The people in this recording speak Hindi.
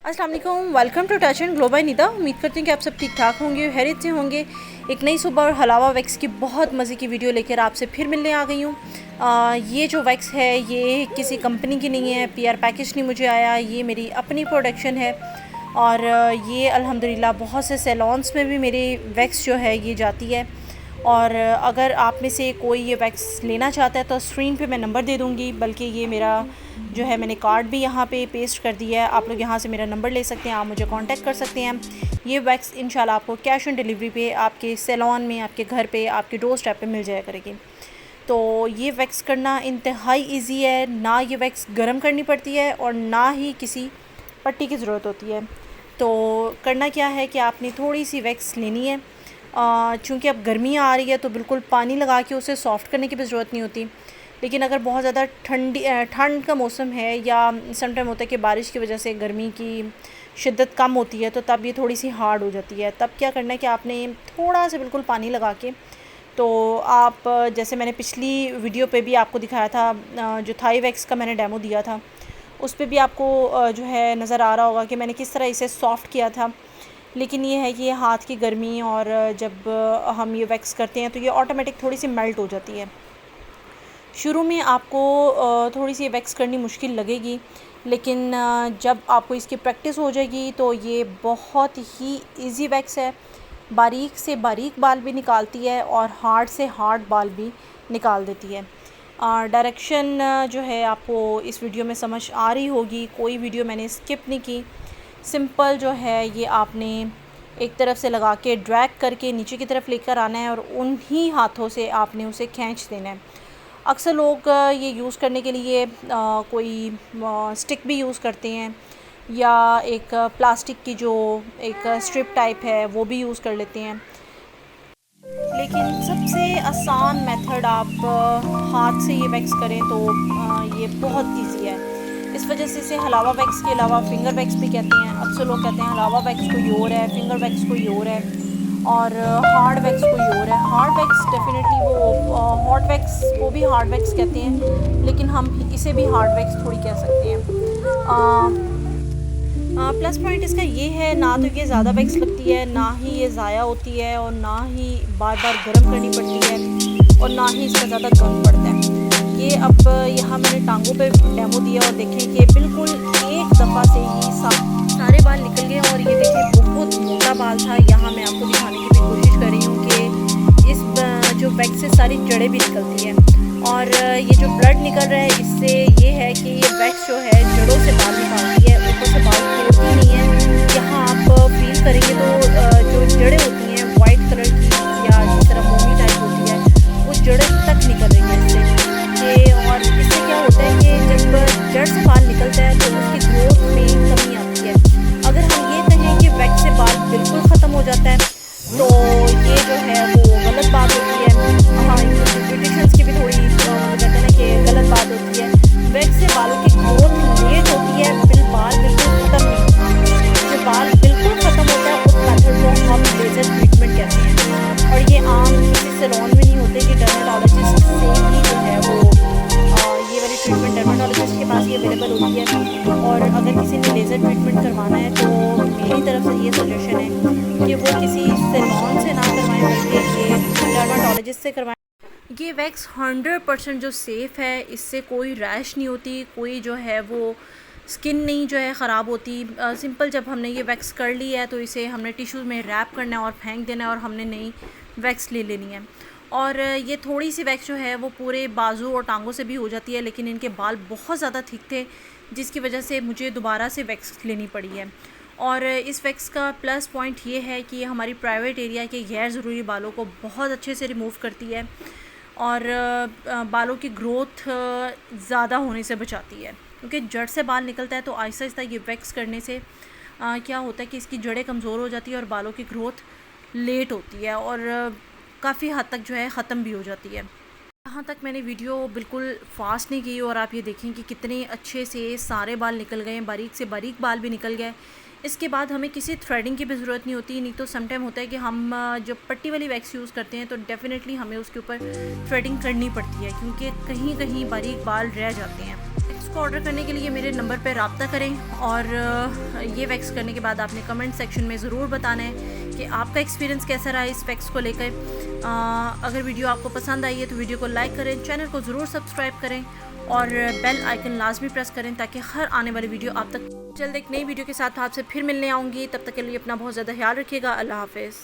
अस्सलाम वालेकुम, welcome to touch and glow by Nida. उम्मीद करती हूँ कि आप सब ठीक ठाक होंगे, हैरियत से होंगे। एक नई सुबह और हलावा वैक्स की बहुत मज़े की वीडियो लेकर आपसे फिर मिलने आ गई हूँ। ये जो वैक्स है ये किसी कंपनी की नहीं है, पीआर पैकेज नहीं मुझे आया, ये मेरी अपनी प्रोडक्शन है। और ये अल्हम्दुलिल्लाह बहुत से सैलॉन्स में भी मेरी वैक्स जो है ये जाती है। और अगर आप में से कोई ये वैक्स लेना चाहता है तो स्क्रीन पे मैं नंबर दे दूँगी, बल्कि ये मेरा जो है मैंने कार्ड भी यहाँ पे पेस्ट कर दिया है। आप लोग यहाँ से मेरा नंबर ले सकते हैं, आप मुझे कांटेक्ट कर सकते हैं। ये वैक्स इंशाल्लाह आपको कैश ऑन डिलीवरी पे आपके सैलॉन में, आपके घर पे, आपके डोर स्टेप पे मिल जाया करेगी। तो ये वैक्स करना इंतहाई ईजी है, ना ये वैक्स गर्म करनी पड़ती है और ना ही किसी पट्टी की ज़रूरत होती है। तो करना क्या है कि आपने थोड़ी सी वैक्स लेनी है। चूँकि अब गर्मी आ रही है तो बिल्कुल पानी लगा के उसे सॉफ़्ट करने की भी ज़रूरत नहीं होती। लेकिन अगर बहुत ज़्यादा ठंड का मौसम है या सम टाइम होता है कि बारिश की वजह से गर्मी की शिद्दत कम होती है तो तब ये थोड़ी सी हार्ड हो जाती है। तब क्या करना है कि आपने थोड़ा सा बिल्कुल पानी लगा के, तो आप जैसे मैंने पिछली वीडियो पे भी आपको दिखाया था, जो थाई वैक्स का मैंने डेमो दिया था उस पे भी आपको जो है नज़र आ रहा होगा कि मैंने किस तरह इसे सॉफ़्ट किया था। लेकिन ये है कि हाथ की गर्मी और जब हम ये वैक्स करते हैं तो ये ऑटोमेटिक थोड़ी सी मेल्ट हो जाती है। शुरू में आपको थोड़ी सी वैक्स करनी मुश्किल लगेगी, लेकिन जब आपको इसकी प्रैक्टिस हो जाएगी तो ये बहुत ही इजी वैक्स है। बारीक से बारीक बाल भी निकालती है और हार्ड से हार्ड बाल भी निकाल देती है। डायरेक्शन जो है आपको इस वीडियो में समझ आ रही होगी, कोई वीडियो मैंने स्किप नहीं की। सिंपल जो है ये आपने एक तरफ से लगा के ड्रैग करके नीचे की तरफ लेकर आना है और उन्हीं हाथों से आपने उसे खींच देना है। अक्सर लोग ये यूज़ करने के लिए कोई स्टिक भी यूज़ करते हैं या एक प्लास्टिक की जो एक स्ट्रिप टाइप है वो भी यूज़ कर लेते हैं। लेकिन सबसे आसान मेथड आप हाथ से ये वैक्स करें तो ये बहुत इजी है। इस वजह से इसे हलावा वैक्स के अलावा फिंगर वैक्स भी कहते हैं। अक्सर लोग कहते हैं हलावा वैक्स कोई और है, फिंगर वैक्स कोई और है और हार्ड वैक्स कोई और है। हार्ड वैक्स डेफिनेटली वो हॉट वैक्स को भी हार्ड वैक्स कहते हैं, लेकिन हम इसे भी हार्ड वैक्स थोड़ी कह सकते हैं। प्लस पॉइंट इसका ये है, ना तो ये ज़्यादा वैक्स लगती है, ना ही ये ज़ाया होती है और ना ही बार बार गर्म करनी पड़ती है और ना ही इसका ज़्यादा गम पड़ता है। ये अब यहाँ मैंने टांगों पे डेमो दिया और देखें कि बिल्कुल एक दफ़ा से ही सारे बाल निकल गए। और ये देखें बहुत मोटा बाल था। यहाँ मैं आपको दिखाने की भी कोशिश कर रही हूँ कि इस जो वैक्स से सारी जड़ें भी निकलती हैं और ये जो ब्लड निकल रहा है इससे ये है कि ये वैक्स जो है जड़ों से बाल निकालती है, ऊपर से बाल तोड़ती नहीं है। यहाँ आप फील करेंगे तो जो जड़ें होती हैं वाइट कलर की या जिस तरह मोमी टाइप होती है वो जड़ें तक निकल रही है इससे। और इससे क्या होता है कि जब जड़ से बाल निकलता है तो उसकी ग्रोथ में कमी आती है। अगर हम ये कहें कि वैक्स से बाल बिल्कुल ख़त्म हो जाता है तो ये जो है वो गलत बात होती है। हाँ, ब्यूटिशियंस की भी थोड़ी कहते हैं ना कि गलत बात होती है। वैक्स से बालों की ग्रोथ लेट होती है, बाल बिल्कुल ख़त्म नहीं होते। जो बाल बिल्कुल ख़त्म होता है उस मेथड को हम लेज़र ट्रीटमेंट कहते हैं और ये आम किसी सैलून में नहीं होते कि डर्मेटोलॉजिस्ट से ही जो है वो ये वाली ट्रीटमेंट डर्मेटोलॉजिस्ट के पास ही अवेलेबल होती है। और अगर किसी ने लेज़र ट्रीटमेंट करवाना है तो मेरी तरफ से ये सजेशन है कि वो किसी सैलून से ना करवाएं बल्कि ये डर्मेटोलॉजिस्ट से करवाएं। ये वैक्स 100% जो सेफ़ है, इससे कोई रैश नहीं होती, कोई जो है वो स्किन नहीं जो है ख़राब होती। सिंपल जब हमने ये वैक्स कर ली है तो इसे हमने टिश्यू में रैप करना है और फेंक देना है और हमने नई वैक्स ले लेनी है। और ये थोड़ी सी वैक्स जो है वो पूरे बाजू और टांगों से भी हो जाती है, लेकिन इनके बाल बहुत ज़्यादा थिक थे जिसकी वजह से मुझे दोबारा से वैक्स लेनी पड़ी है। और इस वैक्स का प्लस पॉइंट ये है कि ये हमारी प्राइवेट एरिया के गैर ज़रूरी बालों को बहुत अच्छे से रिमूव करती है और बालों की ग्रोथ ज़्यादा होने से बचाती है। क्योंकि जड़ से बाल निकलता है तो आहिस्ता आहिस्ता ये वैक्स करने से क्या होता है कि इसकी जड़ें कमज़ोर हो जाती है और बालों की ग्रोथ लेट होती है और काफ़ी हद तक जो है ख़त्म भी हो जाती है। यहाँ तक मैंने वीडियो बिल्कुल फास्ट नहीं की और आप ये देखें कि कितने अच्छे से सारे बाल निकल गए, बारीक से बारीक बाल भी निकल गए। इसके बाद हमें किसी थ्रेडिंग की भी ज़रूरत नहीं होती। नहीं तो सम टाइम होता है कि हम जब पट्टी वाली वैक्स यूज़ करते हैं तो डेफ़िनेटली हमें उसके ऊपर थ्रेडिंग करनी पड़ती है क्योंकि कहीं कहीं बारीक बाल रह जाते हैं। इसको ऑर्डर करने के लिए मेरे नंबर पर रब्ता करें और ये वैक्स करने के बाद आपने कमेंट सेक्शन में ज़रूर बताना है कि आपका एक्सपीरियंस कैसा रहा इस वैक्स को लेकर। अगर वीडियो आपको पसंद आई है तो वीडियो को लाइक करें, चैनल को ज़रूर सब्सक्राइब करें और बेल आइकन लाजमी प्रेस करें ताकि हर आने वाली वीडियो आप तक जल्द एक नई वीडियो के साथ आपसे फिर मिलने आऊँगी। तब तक के लिए अपना बहुत ज़्यादा ख्याल रखिएगा। अल्लाह हाफ़िज़।